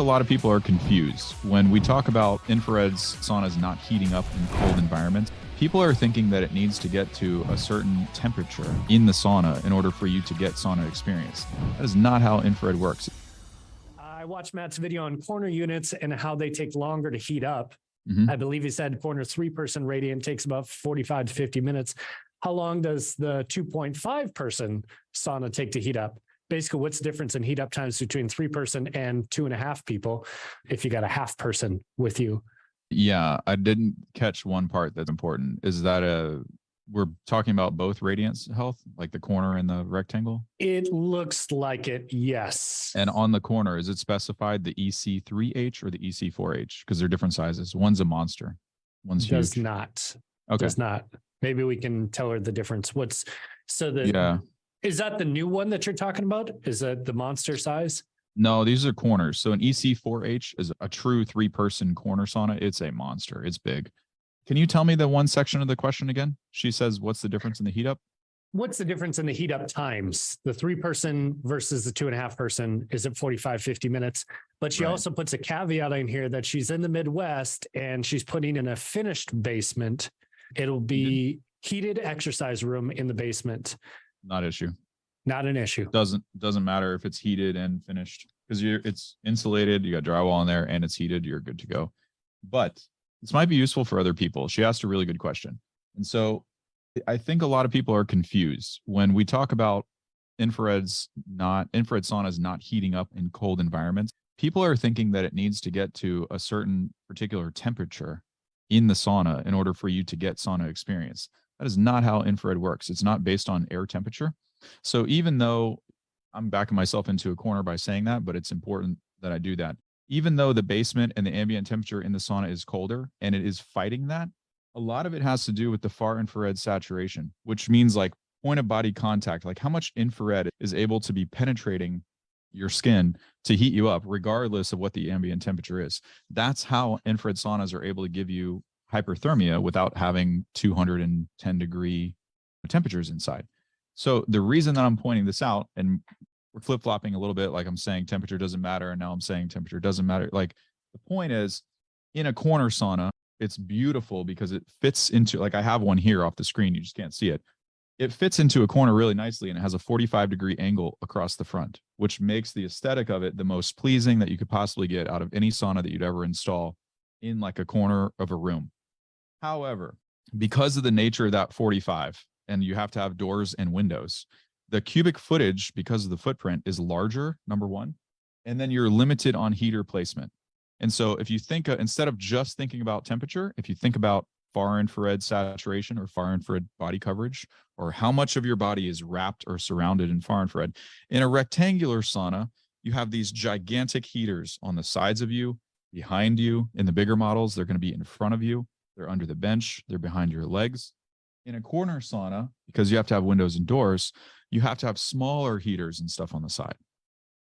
A lot of people are confused. When we talk about infrared saunas not heating up in cold environments, people are thinking that it needs to get to a certain temperature in the sauna in order for you to get sauna experience. That is not how infrared works. I watched Matt's video on corner units and how they take longer to heat up. I believe he said corner 3-person radiant takes about 45 to 50 minutes. How long does the 2.5 person sauna take to heat up? Basically, what's the difference in heat up times between 3-person and 2.5 people if you got a half person with you? Yeah, I didn't catch one part that's important. Is that we're talking about both radiance health, like the corner and the rectangle? It looks like it, yes. And on the corner, is it specified the EC3H or the EC4H? Because they're different sizes. One's a monster. One's huge. Does not. Okay. Does not. Maybe we can tell her the difference. Yeah. Is that the new one that you're talking about? Is that the monster size? No, these are corners. So an EC4H is a true 3-person corner sauna. It's a monster. It's big. Can you tell me the one section of the question again? She says, what's the difference in the heat up? What's the difference in the heat up times? The 3-person versus the 2.5-person is at 45, 50 minutes. But she also puts a caveat in here that she's in the Midwest and she's putting in a finished basement. It'll be heated exercise room in the basement. Not issue. Not an issue. Doesn't matter if it's heated and finished because it's insulated. You got drywall in there and it's heated. You're good to go. But this might be useful for other people. She asked a really good question. And so I think a lot of people are confused when we talk about infrared saunas not heating up in cold environments. People are thinking that it needs to get to a certain particular temperature in the sauna in order for you to get sauna experience. That is not how infrared works. It's not based on air temperature. So even though I'm backing myself into a corner by saying that, but it's important that I do that. Even though the basement and the ambient temperature in the sauna is colder and it is fighting that, a lot of it has to do with the far infrared saturation, which means like point of body contact, like how much infrared is able to be penetrating your skin to heat you up, regardless of what the ambient temperature is. That's how infrared saunas are able to give you hyperthermia without having 210-degree temperatures inside. So the reason that I'm pointing this out, and we're flip-flopping a little bit, like I'm saying temperature doesn't matter, and now I'm saying temperature doesn't matter. Like the point is, in a corner sauna, it's beautiful because it fits into, like I have one here off the screen, you just can't see it. It fits into a corner really nicely and it has a 45-degree angle across the front, which makes the aesthetic of it the most pleasing that you could possibly get out of any sauna that you'd ever install in like a corner of a room. However, because of the nature of that 45, and you have to have doors and windows, the cubic footage, because of the footprint, is larger, number one, and then you're limited on heater placement. And so if you think, instead of just thinking about temperature, if you think about far infrared saturation or far infrared body coverage, or how much of your body is wrapped or surrounded in far infrared, in a rectangular sauna, you have these gigantic heaters on the sides of you, behind you. In the bigger models, they're going to be in front of you. They're under the bench. They're behind your legs. In a corner sauna, because you have to have windows and doors, you have to have smaller heaters and stuff on the side.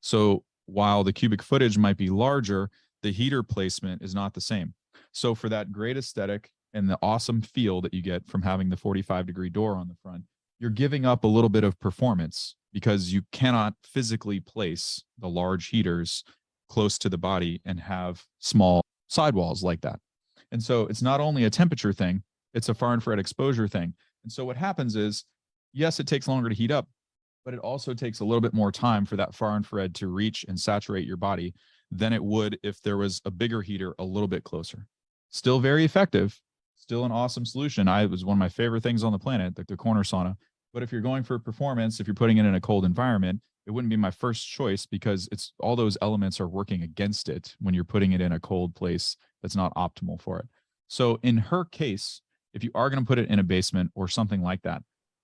So while the cubic footage might be larger, the heater placement is not the same. So for that great aesthetic and the awesome feel that you get from having the 45-degree door on the front, you're giving up a little bit of performance because you cannot physically place the large heaters close to the body and have small sidewalls like that. And so it's not only a temperature thing, it's a far infrared exposure thing. And so what happens is, yes, it takes longer to heat up, but it also takes a little bit more time for that far infrared to reach and saturate your body than it would if there was a bigger heater a little bit closer. Still very effective, still an awesome solution. It was one of my favorite things on the planet, the corner sauna. But if you're going for performance, if you're putting it in a cold environment, it wouldn't be my first choice because it's all those elements are working against it when you're putting it in a cold place that's not optimal for it. So in her case, if you are going to put it in a basement or something like that,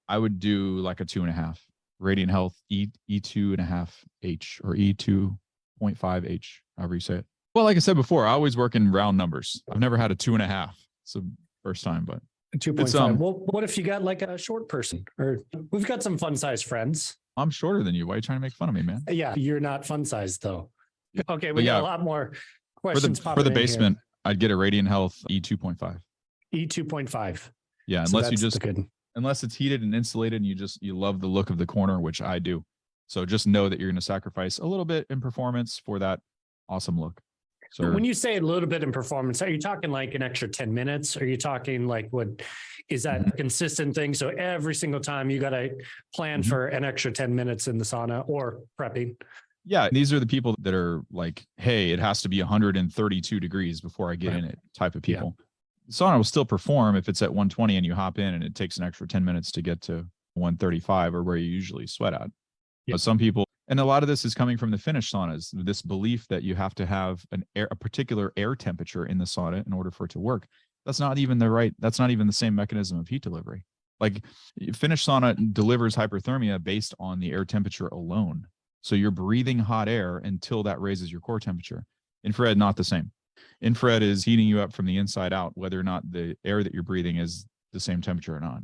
I would do like a 2.5 Radiant Health E2.5H or E2.5H, however you say it. Well, like I said before, I always work in round numbers. I've never had a 2.5. It's the first time, but 2.5. Well, what if you got like a short person? Or we've got some fun size friends. I'm shorter than you. Why are you trying to make fun of me, man? Yeah, you're not fun sized though. Okay, we got a lot more questions for the basement. I'd get a Radiant Health E2.5. E2.5. Yeah, unless it's heated and insulated and you love the look of the corner, which I do. So just know that you're going to sacrifice a little bit in performance for that awesome look. So When you say a little bit in performance, are you talking like an extra 10 minutes? Are you talking like what is that a consistent thing? So every single time you got to plan for an extra 10 minutes in the sauna or prepping. Yeah, these are the people that are like, hey, it has to be 132 degrees before I get in it type of people. The sauna will still perform if it's at 120 and you hop in and it takes an extra 10 minutes to get to 135 or where you usually sweat at. But some people, and a lot of this is coming from the Finnish saunas, this belief that you have to have a particular air temperature in the sauna in order for it to work. That's not even that's not even the same mechanism of heat delivery. Like Finnish sauna delivers hyperthermia based on the air temperature alone. So you're breathing hot air until that raises your core temperature. Infrared, not the same. Infrared is heating you up from the inside out, whether or not the air that you're breathing is the same temperature or not.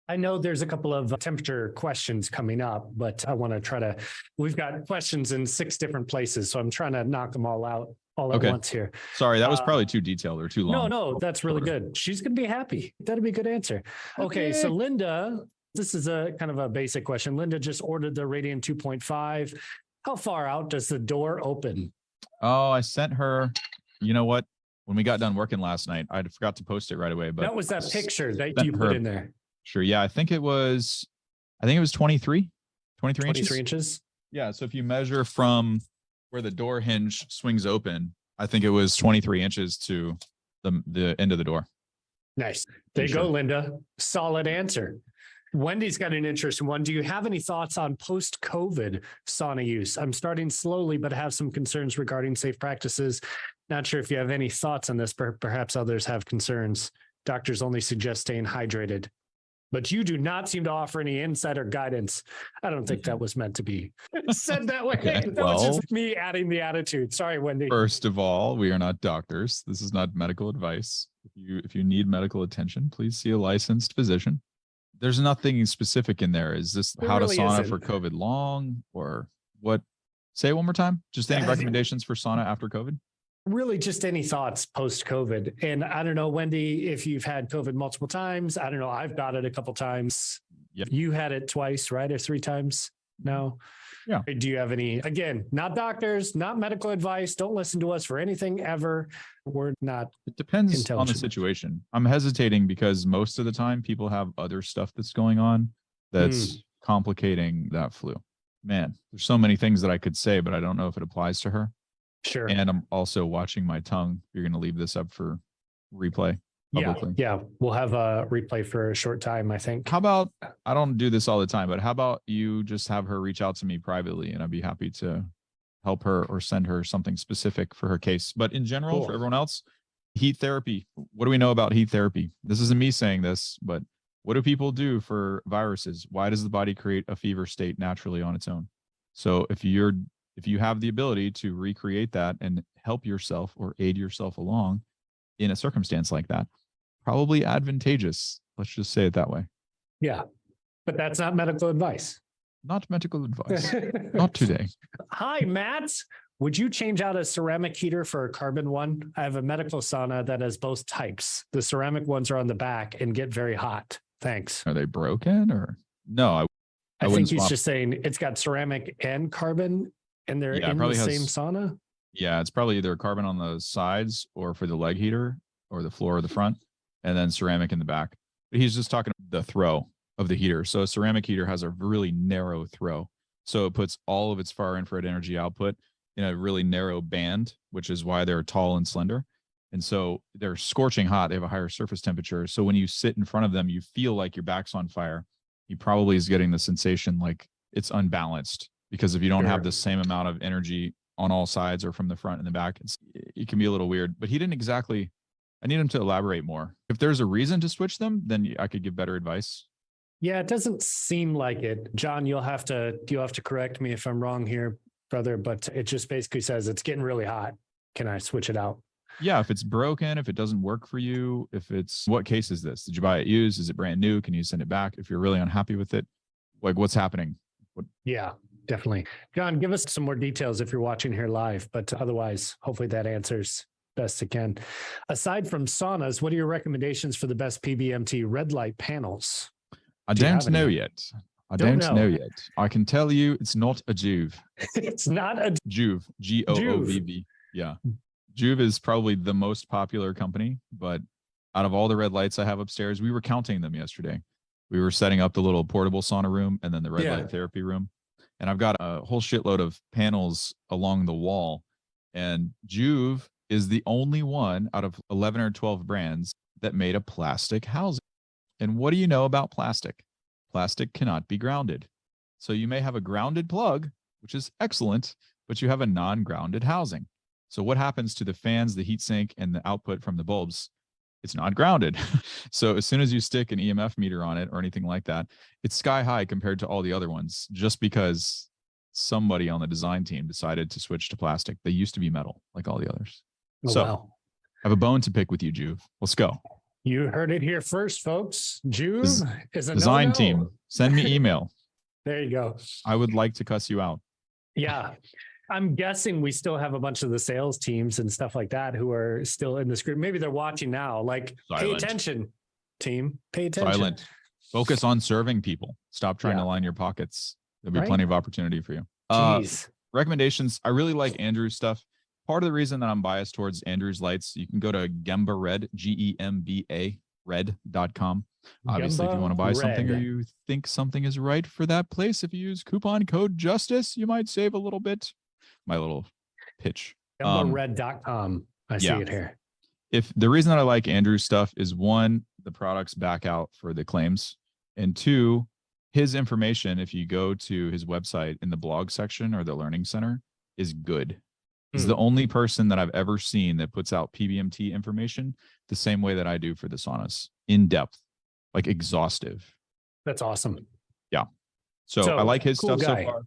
I know there's a couple of temperature questions coming up, but I want to we've got questions in 6 different places. So I'm trying to knock them all out all at once here. Sorry, that was probably too detailed or too long. No, that's really good. She's going to be happy. That'd be a good answer. Okay. So Linda, this is a kind of a basic question. Linda just ordered the Radiant 2.5. How far out does the door open? Oh, I sent her, you know what? When we got done working last night, I forgot to post it right away, but that was that picture that you put in there. Sure. Yeah. I think it was 23 inches. Yeah. So if you measure from where the door hinge swings open, I think it was 23 inches to the end of the door. Nice. There you go, Linda. Solid answer. Wendy's got an interesting one. Do you have any thoughts on post-COVID sauna use? I'm starting slowly, but have some concerns regarding safe practices. Not sure if you have any thoughts on this, but perhaps others have concerns. Doctors only suggest staying hydrated. But you do not seem to offer any insight or guidance. I don't think that was meant to be said that way. That was just me adding the attitude. Sorry, Wendy. First of all, we are not doctors. This is not medical advice. If you need medical attention, please see a licensed physician. There's nothing specific in there. Is this how to sauna for COVID long or what? Say it one more time. Just any recommendations for sauna after COVID? Really just any thoughts post-COVID. And I don't know, Wendy, if you've had COVID multiple times. I don't know. I've got it a couple times. Yep. You had it twice, right? Or 3 times now? Yeah. Do you have any, again, not doctors, not medical advice. Don't listen to us for anything ever. We're not. It depends on the situation. I'm hesitating because most of the time people have other stuff that's going on that's complicating that flu. Man, there's so many things that I could say, but I don't know if it applies to her. Sure. And I'm also watching my tongue. You're going to leave this up for replay publicly. Yeah. We'll have a replay for a short time, I think. How about, I don't do this all the time, but how about you just have her reach out to me privately and I'd be happy to help her or send her something specific for her case. But in general, for everyone else, heat therapy. What do we know about heat therapy? This isn't me saying this, but what do people do for viruses? Why does the body create a fever state naturally on its own? So if you have the ability to recreate that and help yourself or aid yourself along in a circumstance like that, probably advantageous. Let's just say it that way. Yeah, but that's not medical advice. Not medical advice. Not today. Hi, Matt. Would you change out a ceramic heater for a carbon one? I have a medical sauna that has both types. The ceramic ones are on the back and get very hot. Thanks. Are they broken or no? I think he's just saying it's got ceramic and carbon and they're in the same sauna. Yeah, it's probably either carbon on the sides or for the leg heater or the floor or the front, and then ceramic in the back. But he's just talking about the throw of the heater. So a ceramic heater has a really narrow throw. So it puts all of its far infrared energy output in a really narrow band, which is why they're tall and slender. And so they're scorching hot. They have a higher surface temperature. So when you sit in front of them, you feel like your back's on fire. He probably is getting the sensation like it's unbalanced, because if you don't have the same amount of energy on all sides or from the front and the back, it can be a little weird. But he didn't exactly, I need him to elaborate more. If there's a reason to switch them, then I could give better advice. Yeah, it doesn't seem like it. John, you'll have to correct me if I'm wrong here, brother, but it just basically says it's getting really hot. Can I switch it out? Yeah, if it's broken, if it doesn't work for you, what case is this? Did you buy it used? Is it brand new? Can you send it back if you're really unhappy with it? Like, what's happening? Yeah, definitely. John, give us some more details if you're watching here live, but otherwise, hopefully that answers best it can. Aside from saunas, what are your recommendations for the best PBMT red light panels? I don't know yet. I don't know yet. I can tell you it's not a Joovv. It's not a Joovv, G-O-O-V-V. Yeah. Juve is probably the most popular company, but out of all the red lights I have upstairs, we were counting them yesterday. We were setting up the little portable sauna room and then the red light therapy room. And I've got a whole shitload of panels along the wall. And Juve is the only one out of 11 or 12 brands that made a plastic housing. And what do you know about plastic? Plastic cannot be grounded. So you may have a grounded plug, which is excellent, but you have a non-grounded housing. So what happens to the fans, the heat sink, and the output from the bulbs? It's not grounded. So as soon as you stick an EMF meter on it or anything like that, it's sky high compared to all the other ones, just because somebody on the design team decided to switch to plastic. They used to be metal like all the others. Oh, so wow. I have a bone to pick with you, Juve. Let's go. You heard it here first, folks. Juve is a design no-no. team. Send me email. There you go. I would like to cuss you out. Yeah. I'm guessing we still have a bunch of the sales teams and stuff like that who are still in this group. Maybe they're watching now. Like, pay attention, team. Pay attention. Silent. Focus on serving people. Stop trying to line your pockets. There'll be plenty of opportunity for you. Recommendations. I really like Andrew's stuff. Part of the reason that I'm biased towards Andrew's lights, you can go to Gemba Red, GEMBA red.com. Obviously, if you want to buy something or you think something is right for that place, if you use coupon code JUSTICE, you might save a little bit. My little pitch. GembaRed.com. I see it here. If the reason that I like Andrew's stuff is, one, the products back out for the claims, and two, his information, if you go to his website in the blog section or the learning center, is good. He's the only person that I've ever seen that puts out PBMT information the same way that I do for the saunas, in depth, like exhaustive. That's awesome. Yeah. So I like his stuff so far.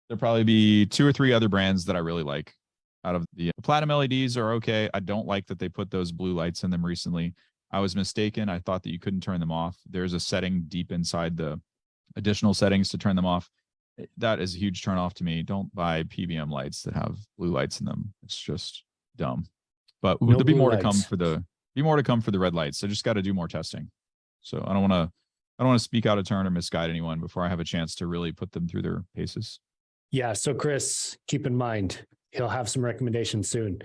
There'll probably be 2 or 3 other brands that I really like. Out of the platinum LEDs are okay. I don't like that they put those blue lights in them recently. I was mistaken. I thought that you couldn't turn them off. There's a setting deep inside the additional settings to turn them off. That is a huge turn off to me. Don't buy PBM lights that have blue lights in them. It's just dumb. But there'll be more to come for the red lights. I just got to do more testing. So I don't want to speak out of turn or misguide anyone before I have a chance to really put them through their paces. Yeah. So Chris, keep in mind, he'll have some recommendations soon.